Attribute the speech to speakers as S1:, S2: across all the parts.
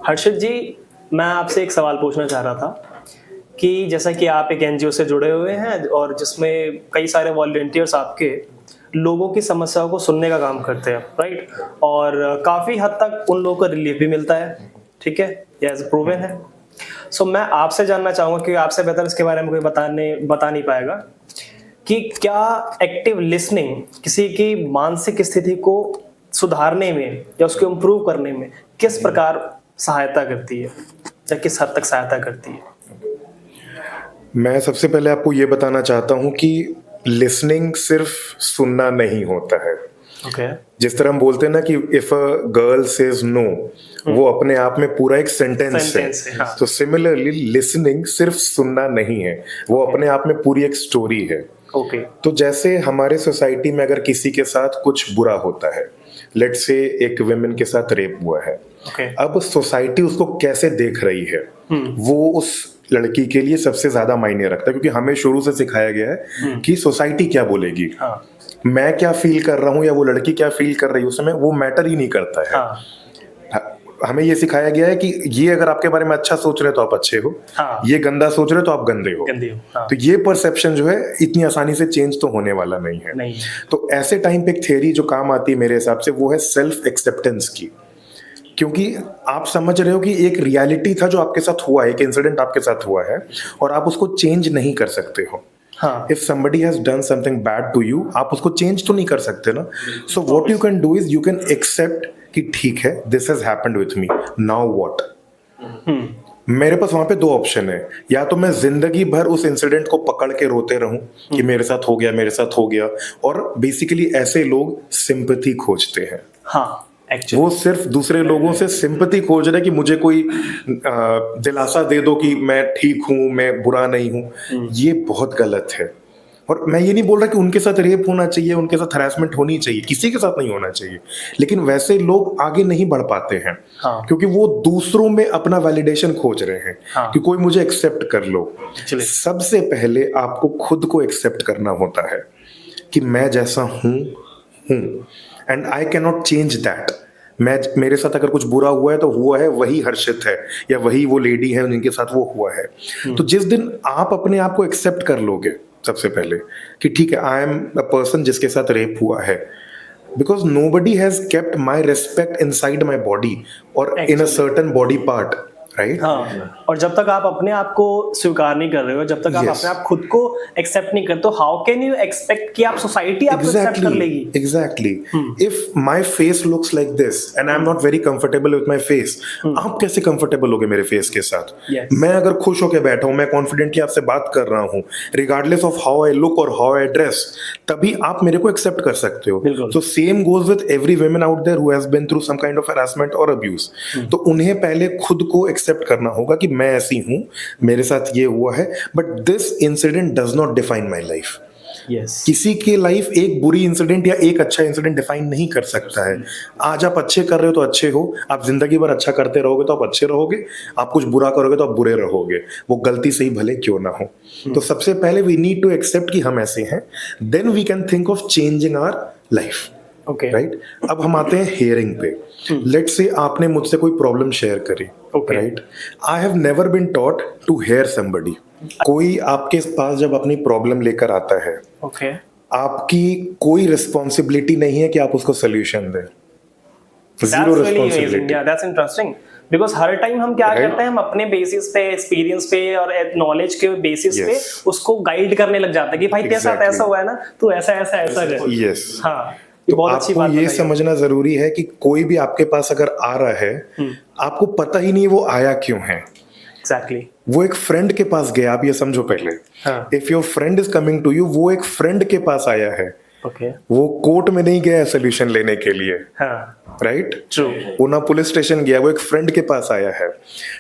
S1: हर्षित जी, मैं आपसे एक सवाल पूछना चाह रहा था कि जैसा कि आप एक एनजीओ से जुड़े हुए हैं और जिसमें कई सारे वॉलंटियर्स आपके लोगों की समस्याओं को सुनने का काम करते हैं, राइट? और काफ़ी हद तक उन लोगों को रिलीफ भी मिलता है, ठीक है? ये एज़ प्रूवन है। सो मैं आपसे जानना चाहूँगा कि आपसे बेहतर इसके बारे में कोई बता नहीं पाएगा कि क्या एक्टिव लिसनिंग किसी की मानसिक स्थिति को सुधारने में या उसको इम्प्रूव करने में किस प्रकार सहायता करती है या किस हद तक सहायता करती है?
S2: मैं सबसे पहले आपको ये बताना चाहता हूँ कि लिसनिंग सिर्फ सुनना नहीं होता है।
S1: ओके।
S2: जिस तरह हम बोलते हैं ना कि if a girl says no, वो अपने आप में पूरा एक सेंटेंस है।
S1: हाँ।
S2: तो सिमिलरली लिसनिंग सिर्फ सुनना नहीं है, वो अपने आप में पूरी एक स्टोरी है।
S1: ओके।
S2: तो जैसे हमारे सोसाइटी में अगर किसी के साथ कुछ बुरा होता है, लेट्स से एक विमेन के साथ रेप हुआ है,
S1: ओके।
S2: अब सोसाइटी उसको कैसे देख रही है, वो उस लड़की के लिए सबसे ज्यादा मायने रखता है, क्योंकि हमें शुरू से सिखाया गया है कि सोसाइटी क्या बोलेगी।
S1: हाँ।
S2: मैं क्या फील कर रहा हूँ या वो लड़की क्या फील कर रही है, उसमें वो मैटर ही नहीं करता है।
S1: हाँ।
S2: हमें ये सिखाया गया है कि ये अगर आपके बारे में अच्छा सोच रहे हो तो आप अच्छे हो,
S1: हाँ।
S2: ये गंदा सोच रहे हो तो आप गंदे हो।
S1: गंदी हो। हाँ।
S2: तो ये परसेप्शन जो है इतनी आसानी से चेंज तो होने वाला नहीं है।
S1: नहीं।
S2: तो ऐसे टाइम पे एक थियरी जो काम आती है मेरे हिसाब से, वो है सेल्फ एक्सेप्टेंस की। क्योंकि आप समझ रहे हो कि एक रियलिटी था जो आपके साथ हुआ है, एक इंसिडेंट आपके साथ हुआ है और आप उसको चेंज नहीं कर सकते हो।
S1: हाँ।
S2: If somebody has done something bad to you, आप उसको चेंज तो नहीं कर सकते ना। So what you can do is you can accept कि ठीक है, this has happened with me, now what? मेरे पास वहां पे दो ऑप्शन है, या तो मैं जिंदगी भर उस इंसिडेंट को पकड़ के रोते रहूं कि मेरे साथ हो गया, मेरे साथ हो गया। और बेसिकली ऐसे लोग सिंपैथी खोजते हैं।
S1: हाँ, एक्चुअली
S2: वो सिर्फ दूसरे लोगों से सिंपैथी खोज रहे हैं कि मुझे कोई दिलासा दे दो कि मैं ठीक हूं, मैं बुरा नहीं हूं। ये बहुत गलत है। और मैं ये नहीं बोल रहा कि उनके साथ रेप होना चाहिए, उनके साथ हरासमेंट होनी चाहिए, किसी के साथ नहीं होना चाहिए, लेकिन वैसे लोग आगे नहीं बढ़ पाते हैं।
S1: हाँ।
S2: क्योंकि वो दूसरों में अपना वैलिडेशन खोज रहे हैं।
S1: हाँ।
S2: कि कोई मुझे एक्सेप्ट कर लो।
S1: चलिए।
S2: सबसे पहले आपको खुद को एक्सेप्ट करना होता है कि मैं जैसा हूं and I can not change that. मेरे साथ अगर कुछ बुरा हुआ है तो हुआ है, वही हर्षित है या वही वो लेडी है जिनके साथ वो हुआ है। तो जिस दिन आप अपने आप को एक्सेप्ट कर लोगे सबसे पहले कि ठीक है, आई एम अ पर्सन जिसके साथ रेप हुआ है, because nobody has kept my respect inside my body or in a certain body part, right?
S1: हाँ, और जब तक आप अपने आप को स्वीकार नहीं कर रहे हो, जब तक आप
S2: Yes.
S1: अपने आप खुद को एक्सेप्ट नहीं करते, तो हाउ कैन यू एक्सपेक्ट कि आप सोसाइटी आपको एक्सेप्ट कर लेगी?
S2: Exactly. If my face looks like this and I'm not very comfortable with my face, आप कैसे comfortable होगे मेरे face के साथ?
S1: Yes.
S2: मैं अगर खुश होके बैठा हूँ, मैं confidently आपसे बात कर रहा हूँ, regardless of how I look or how I dress, तभी आप मेरे को accept कर सकते हो।
S1: बिल्कुल।
S2: So same goes with every woman out there who has been through some kind of harassment or abuse. तो उन्हें पहले खुद को accept करना होगा कि मैं ऐसी हूँ, मेरे साथ ये हुआ है, but this incident does not define my life.
S1: Yes.
S2: किसी की लाइफ एक बुरी इंसिडेंट या एक अच्छा इंसिडेंट डिफाइन नहीं कर सकता है। आज आप अच्छे कर रहे हो तो अच्छे हो, आप जिंदगी भर अच्छा करते रहोगे तो आप अच्छे रहोगे, आप कुछ बुरा करोगे तो आप बुरे रहोगे, वो गलती से ही भले क्यों ना हो। तो सबसे पहले वी नीड टू एक्सेप्ट कि हम ऐसे हैं, then we can think of changing our life.
S1: Okay.
S2: Right? अब हम आते हैं हियरिंग पे। लेट्स से आपने मुझसे कोई प्रॉब्लम शेयर करी,
S1: Okay.
S2: Right? I have never been taught to hear somebody. कोई आपके पास जब अपनी प्रॉब्लम लेकर आता है,
S1: Okay.
S2: आपकी कोई रिस्पॉन्सिबिलिटी नहीं है कि आप उसको सोल्यूशन दें।
S1: That's
S2: zero
S1: really amazing.
S2: Responsibility.
S1: Yeah, that's interesting. Because her time हम क्या
S2: Right.
S1: करते हैं, हम अपने बेसिस पे, एक्सपीरियंस पे और नॉलेज के बेसिस पे
S2: Yes.
S1: उसको गाइड करने लग जाते हैं कि भाई तेरे साथ
S2: Exactly.
S1: ऐसा हुआ है ना, तू ऐसा ऐसा ऐसा कर।
S2: यस।
S1: हाँ, ये
S2: तो
S1: बहुत अच्छी
S2: आपको
S1: बात
S2: ये
S1: बताई।
S2: समझना जरूरी है कि कोई भी आपके पास अगर आ रहा है, आपको पता ही नहीं वो आया क्यों है।
S1: Exactly.
S2: वो एक फ्रेंड के पास गया, आप ये समझो पहले।
S1: हाँ।
S2: If your friend is coming to you, वो एक फ्रेंड के पास आया है,
S1: Okay.
S2: वो कोर्ट में नहीं गया सोल्यूशन लेने के लिए,
S1: हाँ।
S2: राइट?
S1: True.
S2: वो ना पुलिस स्टेशन गया, वो एक फ्रेंड के पास आया है।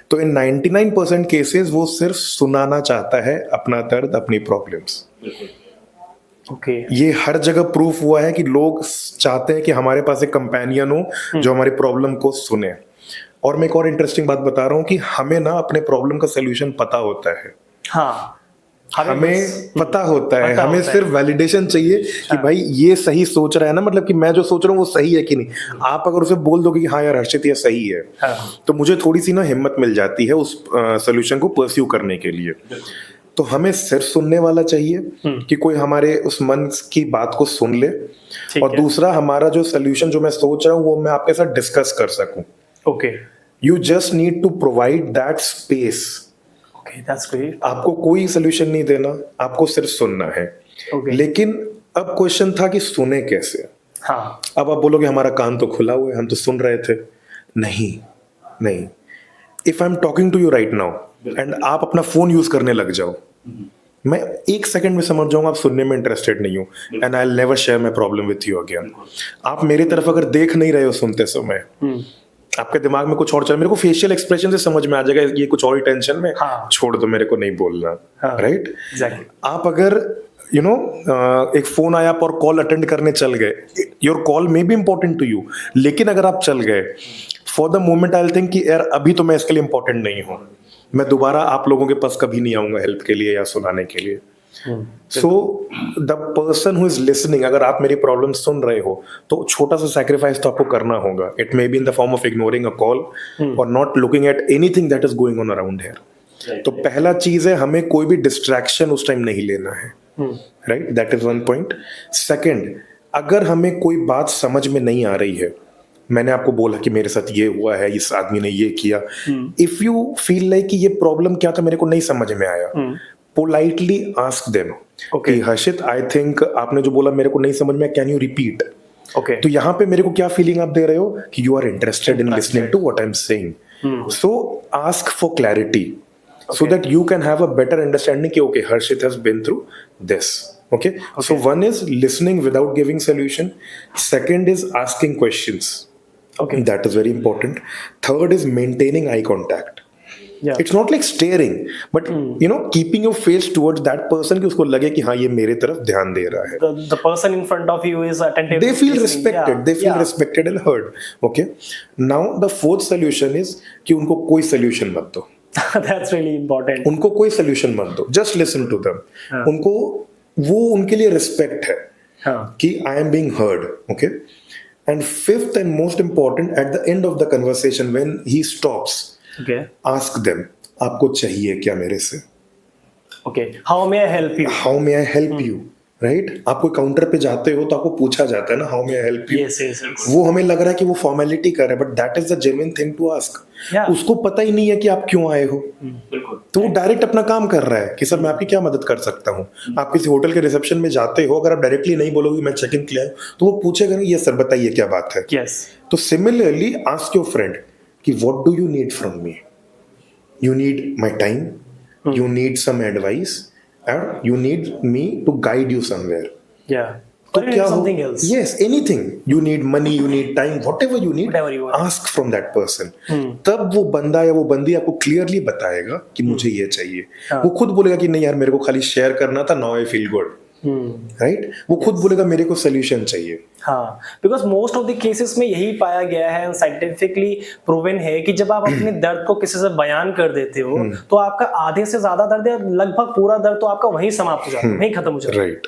S2: तो इन 99% केसेस वो सिर्फ सुनाना चाहता है अपना दर्द, अपनी प्रॉब्लम्स।
S1: Okay.
S2: ये हर जगह प्रूफ हुआ है कि लोग चाहते हैं कि हमारे पास एक कंपेनियन हो जो हमारी प्रॉब्लम को सुने। और मैं एक और इंटरेस्टिंग बात बता रहा हूँ कि हमें ना अपने प्रॉब्लम का सोल्यूशन पता होता है।
S1: हाँ।
S2: हमें पता होता है,
S1: पता
S2: हमें
S1: होता है।
S2: सिर्फ वैलिडेशन चाहिए कि भाई ये सही सोच रहा है ना, मतलब कि मैं जो सोच रहा हूँ वो सही है कि नहीं। आप अगर उसे बोल दोगे कि हाँ यार हर्षित ये सही है,
S1: हाँ।
S2: तो मुझे थोड़ी सी ना हिम्मत मिल जाती है उस सोल्यूशन को परस्यू करने के लिए। तो हमें सिर्फ सुनने वाला चाहिए कि कोई हमारे उस मन की बात को सुन ले,
S1: ठीक
S2: और
S1: है।
S2: दूसरा हमारा जो सोल्यूशन जो मैं सोच रहा हूँ वो मैं आपके साथ डिस्कस कर सकूं।
S1: Okay
S2: you just need to provide that space.
S1: Okay, that's great.
S2: आपको कोई सोल्यूशन नहीं देना, आपको सिर्फ सुनना है।
S1: ओके।
S2: लेकिन अब क्वेश्चन था कि सुने कैसे।
S1: हाँ।
S2: अब आप बोलोगे हमारा कान तो खुला हुआ है, हम तो सुन रहे थे। नहीं नहीं, if I am talking to you right now and आप अपना फोन यूज करने लग जाओ, मैं एक सेकंड में समझ जाऊंगा आप सुनने में इंटरेस्टेड नहीं हो, and I will never share my problem with you again. आप मेरी तरफ अगर देख नहीं रहे हो सुनते समय, आपके दिमाग में कुछ और चल, मेरे को फेशियल एक्सप्रेशन से समझ में आ जाएगा ये कुछ और ही टेंशन में,
S1: हाँ।
S2: छोड़ दो, मेरे को नहीं बोलना।
S1: हाँ।
S2: राइट।
S1: एग्जैक्टली।
S2: आप अगर एक फोन आया आप और कॉल अटेंड करने चल गए, your call may be important to you, लेकिन अगर आप चल गए, for the moment I will think कि यार अभी तो मैं इसके लिए इंपॉर्टेंट नहीं हूं, मैं दोबारा आप लोगों के पास कभी नहीं आऊंगा हेल्प के लिए या सुनाने के लिए। So the person who is listening, अगर आप मेरी प्रॉब्लम सुन रहे हो तो छोटा सा सैक्रिफाइस तो आपको करना होगा। It may be in the form of ignoring a call और not looking at anything that is going on around here. तो पहला चीज है, हमें कोई भी डिस्ट्रैक्शन उस टाइम नहीं लेना है। Right, that is one point. Second, अगर हमें कोई बात समझ में नहीं आ रही है, मैंने आपको बोला कि मेरे साथ ये हुआ है, इस आदमी ने ये किया, इफ यू फील लाइक कि ये प्रॉब्लम क्या था मेरे को नहीं समझ में आया, पोलाइटली आस्क देम कि हर्षित आई थिंक आपने जो बोला मेरे को नहीं समझ में, कैन यू रिपीट।
S1: ओके।
S2: तो यहाँ पे मेरे को क्या फीलिंग आप दे रहे हो कि you are interested in listening to what I am saying. So ask for clarity so that you can have a better understanding कि okay Harshit has been through this. Okay, so one is listening without giving solution, second is asking questions,
S1: Okay.
S2: that is very important, third is maintaining eye contact.
S1: Yeah.
S2: It's not like staring, but keeping your face towards that person कि उसको लगे कि हाँ ये मेरे तरफ ध्यान दे रहा है।
S1: The person in front of you is attentive.
S2: They feel
S1: listening.
S2: respected.
S1: Yeah.
S2: They feel
S1: Yeah.
S2: respected and heard. Okay. Now the fourth solution is कि उनको कोई solution मत दो।
S1: That's really important.
S2: उनको कोई सोल्यूशन मत दो, जस्ट लिसन टू देम। उनको वो उनके लिए रिस्पेक्ट है कि I am being heard. Okay. And fifth and most important, at the end of the conversation when he stops,
S1: Okay.
S2: Ask them आपको चाहिए क्या मेरे से,
S1: Okay. How may I help you?
S2: How may I help you. Right, आप कोई counter पे जाते हो तो आपको पूछा जाता है ना how may I help you.
S1: Yes, yes, yes.
S2: वो हमें लग रहा है कि वो फॉर्मेलिटी कर रहा है, but that is the genuine thing to ask.
S1: Yeah.
S2: उसको पता ही नहीं है कि आप क्यों आए हो, तो वो डायरेक्ट अपना काम कर रहा है कि सर मैं आपकी क्या मदद कर सकता हूँ। आप किसी होटल के रिसेप्शन में जाते हो, अगर आप डायरेक्टली नहीं बोलोगे मैं चेक इन के लिए आया हूं, तो वो पूछेगा नहीं ये सर बताइए क्या बात है।
S1: Yes.
S2: तो सिमिलरली आस्क योर फ्रेंड कि what do you need from me, you need my time, you need some advice, and you need me to guide you somewhere.
S1: Yeah.
S2: तो
S1: Or you
S2: क्या
S1: need
S2: हो,
S1: something else.
S2: yes, anything, you need money, you need time, whatever you need,
S1: Whatever you want.
S2: ask from that person. तब वो बंदा या वो बंदी आपको क्लियरली बताएगा कि मुझे ये चाहिए। वो खुद बोलेगा कि नहीं यार मेरे को खाली शेयर करना था, now I feel good. Right, वो खुद बोलेगा मेरे को सोल्यूशन चाहिए।
S1: हाँ, because most of the cases में यही पाया गया है, साइंटिफिकली प्रूवन है कि जब आप अपने दर्द को किसी से बयान कर देते हो तो आपका आधे से ज्यादा दर्द या लगभग पूरा दर्द तो आपका वहीं समाप्त हो जाता है, वहीं खत्म हो जाता है।
S2: राइट।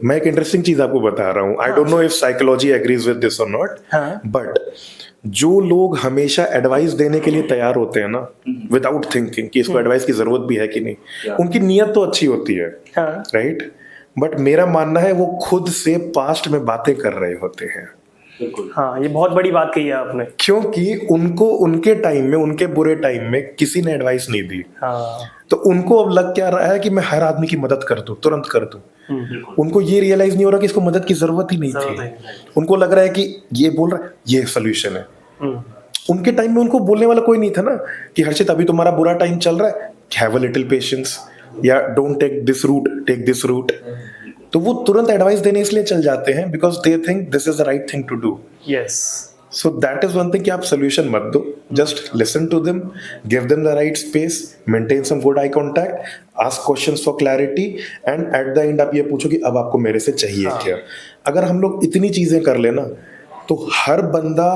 S2: मैं एक इंटरेस्टिंग चीज आपको बता रहा हूँ, I don't know if psychology agrees with this और नॉट, बट जो लोग हमेशा एडवाइस देने के लिए तैयार होते हैं ना, विदाउट थिंकिंग कि इसको एडवाइस की जरूरत भी है कि नहीं, उनकी नीयत तो अच्छी होती है। राइट, बट मेरा मानना है वो खुद से पास्ट में बातें कर रहे होते हैं।
S1: हाँ, ये बहुत बड़ी बात कही है आपने,
S2: क्योंकि उनको उनके टाइम में, उनके बुरे टाइम में किसी ने एडवाइस नहीं दी।
S1: हाँ।
S2: तो उनको अब लग क्या रहा है कि मैं हर आदमी की मदद कर दूं, तुरंत कर दूं। उनको ये रियलाइज नहीं हो रहा कि इसको मदद की जरूरत ही नहीं थी। उनको लग रहा है कि ये बोल रहा है ये सोल्यूशन है। उनके टाइम में उनको बोलने वाला कोई नहीं था ना कि हर्षित अभी तुम्हारा बुरा टाइम चल रहा है, हैव अ लिटिल पेशेंस, या don't take this route, take this route. तो वो तुरंत एडवाइस देने इसलिए चल जाते हैं because they think this is the right thing to do.
S1: Yes.
S2: So that is one thing कि आप solution मत दो, just listen to them, give them the right space, maintain some good eye contact, ask questions for clarity, and at the end आप ये पूछो कि अब आपको मेरे से चाहिए क्या। अगर हम लोग इतनी चीजें कर लेना तो हर बंदा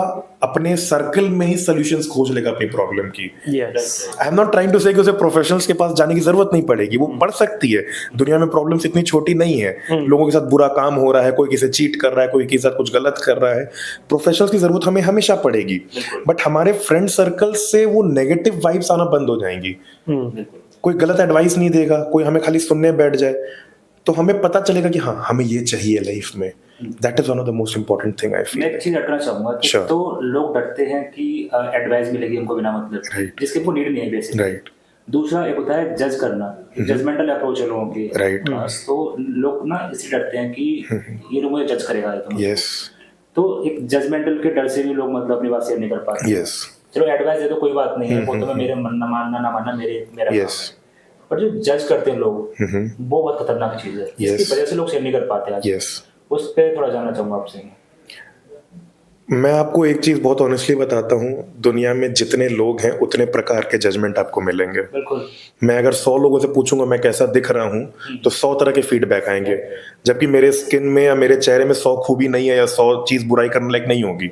S2: अपने सर्कल में ही सॉल्यूशंस खोज लेगा अपनी प्रॉब्लम की।
S1: Yes
S2: I am not trying to say कि उसे प्रोफेशनल्स के पास जाने की जरूरत नहीं पड़ेगी, वो पढ़ सकती है। दुनिया में प्रॉब्लम्स इतनी छोटी नहीं है। लोगों के साथ बुरा काम हो रहा है, कोई किसी चीट कर रहा है, कोई किसी साथ कुछ गलत कर रहा है, प्रोफेशनल्स की जरूरत हमें हमेशा पड़ेगी। बट हमारे फ्रेंड सर्कल से वो नेगेटिव वाइब्स आना बंद हो जाएंगी। कोई गलत एडवाइस नहीं देगा, कोई हमें खाली सुनने बैठ जाए, तो हमें पता चलेगा कि हाँ हमें ये चाहिए लाइफ में। That is one of the most important thing I feel.
S3: मैं एक चीज हटना चाहूंगा कि
S2: Sure.
S3: तो लोग डरते हैं कि एडवाइस मिलेगी उनको बिना मतलब
S2: Right.
S3: जिसके वो नीड नहीं है बेसिकली।
S2: राइट
S3: दूसरा एक होता है जज करना, जजमेंटल अप्रोच है लोगों की।
S2: Right.
S3: तो लोग ना इससे डरते हैं कि ये लोग मुझे जज करेगा ये तो।
S2: यस
S3: तो एक जजमेंटल के डर से भी लोग मतलब अपनी बात शेयर नहीं कर पाते।
S2: यस
S3: चलो एडवाइस दे तो कोई बात नहीं है, वो तो मैं मेरे मन ना मानना मेरा
S2: यस
S3: पर जो जज करते हैं लोग वो बहुत खतरनाक चीज है। इसकी वजह से लोग शेयर नहीं कर पाते आज।
S2: यस
S3: उस पर थोड़ा जानना चाहूंगा आपसे।
S2: मैं आपको एक चीज बहुत ऑनेस्टली बताता हूँ, दुनिया में जितने लोग हैं उतने प्रकार के जजमेंट आपको मिलेंगे।
S3: बिल्कुल।
S2: मैं अगर 100 लोगों से पूछूंगा मैं कैसा दिख रहा हूँ तो 100 तरह के फीडबैक आएंगे, जबकि मेरे स्किन में या मेरे चेहरे में 100 खूबी नहीं है या 100 चीज बुराई करने लायक नहीं होगी।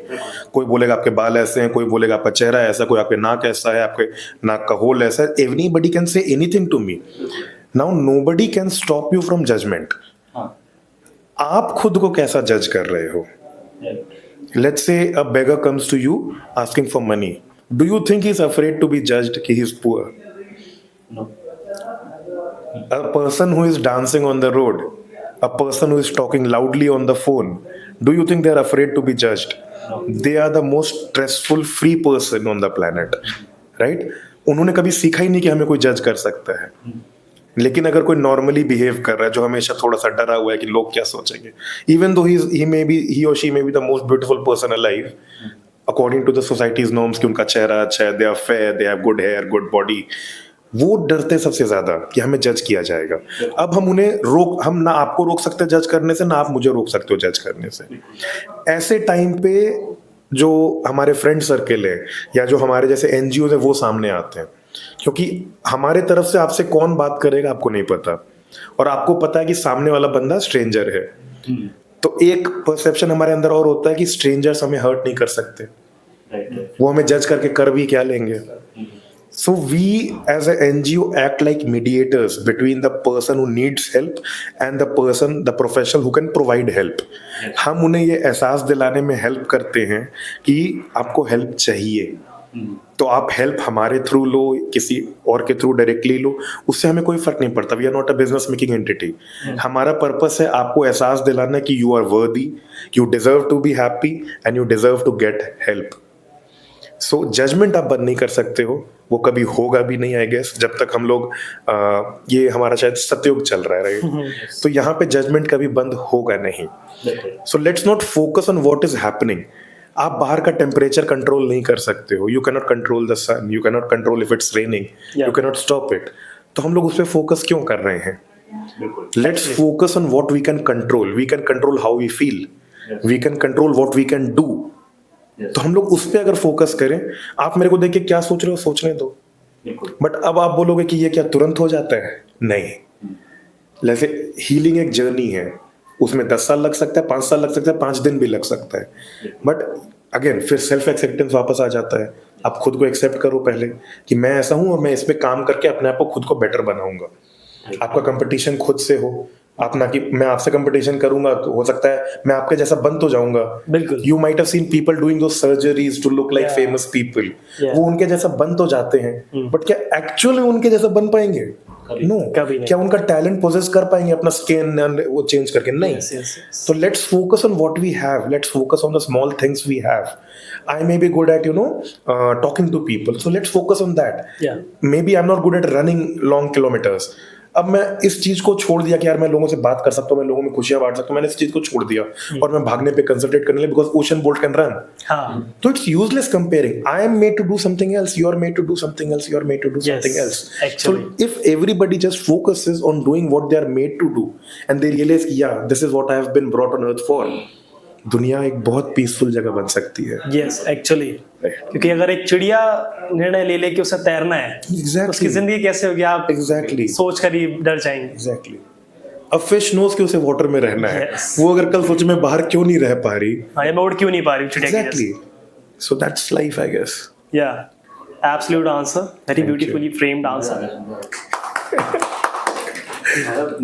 S2: कोई बोलेगा आपके बाल ऐसे हैं, कोई बोलेगा आपका चेहरा ऐसा, कोई आपके नाक ऐसा है, आपके नाक का होल ऐसा है। Everybody can say anything to me. Now nobody can stop you from judgment. आप खुद को कैसा जज कर रहे हो? Let's say a beggar comes to you asking for money. Do you think he's afraid to be judged कि he's poor?
S3: No.
S2: A person who is dancing on the road, a person who is talking loudly on the phone, do you think they're afraid to be judged?
S3: No.
S2: They are the most stressful free person on the planet, right? उन्होंने कभी सीखा ही नहीं कि हमें कोई जज कर सकता है। लेकिन अगर कोई नॉर्मली बिहेव कर रहा है जो हमेशा थोड़ा सा डरा हुआ है कि लोग क्या सोचेंगे, इवन दो ही और she may be the most beautiful person alive according to the society's norms कि उनका चेहरा अच्छा है, they are fair, they have good hair, good body, वो डरते सबसे ज्यादा कि हमें जज किया जाएगा। अब हम ना आपको रोक सकते जज करने से, ना आप मुझे रोक सकते हो जज करने से। ऐसे टाइम पे जो हमारे फ्रेंड सर्कल है या जो हमारे जैसे एनजीओ है वो सामने आते हैं, क्योंकि हमारे तरफ से आपसे कौन बात करेगा आपको नहीं पता, और आपको पता है कि सामने वाला बंदा स्ट्रेंजर है। तो एक परसेप्शन हमारे अंदर और होता है कि स्ट्रेंजर्स हमें हर्ट नहीं कर सकते, वो हमें जज करके कर भी क्या लेंगे। So we as a NGO act like mediators between the person who needs help and the professional who can provide help. हम उन्हें ये एहसास दिलाने में हेल्प करते हैं कि आपको हेल्प चाहिए, तो आप हेल्प हमारे थ्रू लो, किसी और के थ्रू डायरेक्टली लो, उससे हमें कोई फर्क नहीं पड़ता। We are not a business making entity. हमारा पर्पस है आपको एहसास दिलाना कि you are worthy, you deserve to be happy and you deserve to get help. So judgment आप बंद नहीं कर सकते हो, वो कभी होगा भी नहीं आई गेस, जब तक हम लोग ये हमारा शायद सतयुग चल रहा है, राइट? तो यहाँ पे जजमेंट कभी बंद होगा नहीं। So let's not focus on what is happening. आप बाहर का टेम्परेचर कंट्रोल नहीं कर सकते हो, you can not control the sun, you can not control if it's raining, you can not stop it. तो हम लोग उस पर फोकस क्यों कर रहे हैं? Let's focus on what we can control. We can control how we feel, we can control what we can do. तो हम लोग उस पर अगर फोकस करें, आप मेरे को देख के क्या सोच रहे हो सोचने दो, बट अब आप बोलोगे कि ये क्या तुरंत हो जाता है? नहीं। जैसे हीलिंग एक जर्नी है, उसमें 10 साल लग सकता है, 5 साल लग सकता है, 5 दिन भी लग सकता है, बट अगेन फिर सेल्फ एक्सेप्टेंस वापस आ जाता है। आप खुद को एक्सेप्ट करो पहले कि मैं ऐसा हूं और मैं इस पे काम करके अपने आप को खुद को बेटर बनाऊंगा। आपका कंपटीशन खुद से हो, आप ना कि मैं आपसे कंपटीशन करूंगा तो हो सकता है मैं आपके जैसा बन तो जाऊंगा।
S1: बिल्कुल।
S2: You might have seen people doing those surgeries to look like famous people. वो उनके जैसा बन तो जाते हैं, बट क्या एक्चुअली उनके जैसा बन पाएंगे? नो। क्या उनका टैलेंट पोजेस कर पाएंगे अपना स्किन वो चेंज करके? नहीं। So let's focus on what we have. Let's focus on the small things we have. I may be good at talking to people, so let's focus on that.
S1: Yeah.
S2: Maybe I'm not good at running long kilometers. अब मैं इस चीज को छोड़ दिया कि यार मैं लोगों से बात कर सकता हूँ, मैं लोगों में खुशियां बांट सकता हूँ, मैंने इस चीज को छोड़ दिया और मैं भागने पे कंसंट्रेट करने लगा because Usain Bolt can run. तो it's useless comparing. I am made to do something else, you are made to do something else, you are made to do something else. So if everybody just focuses on doing what they are made to do and they realise कि yeah this is what I have been brought on earth for, दुनिया एक बहुत peaceful जगह बन सकती है।
S1: Yes actually, क्योंकि अगर एक चिड़िया निर्णय ले कि उसे तैरना है,
S2: Exactly.
S1: उसकी जिंदगी कैसे होगी आप
S2: Exactly.
S1: सोच कर ही डर जाएंगे।
S2: Exactly. अ फिश नोज कि उसे वाटर में रहना है.
S1: Yes.
S2: वो अगर कल सोचे मैं बाहर क्यों नहीं रह पा रही.
S1: हाँ, ये मैं उड़ क्यों नहीं पा रही हूँ चिड़िया की
S2: Exactly. So that's life, I guess.
S1: जैसे? Yeah, absolute answer, very
S2: Thank you.
S1: beautifully framed answer.
S3: मतलब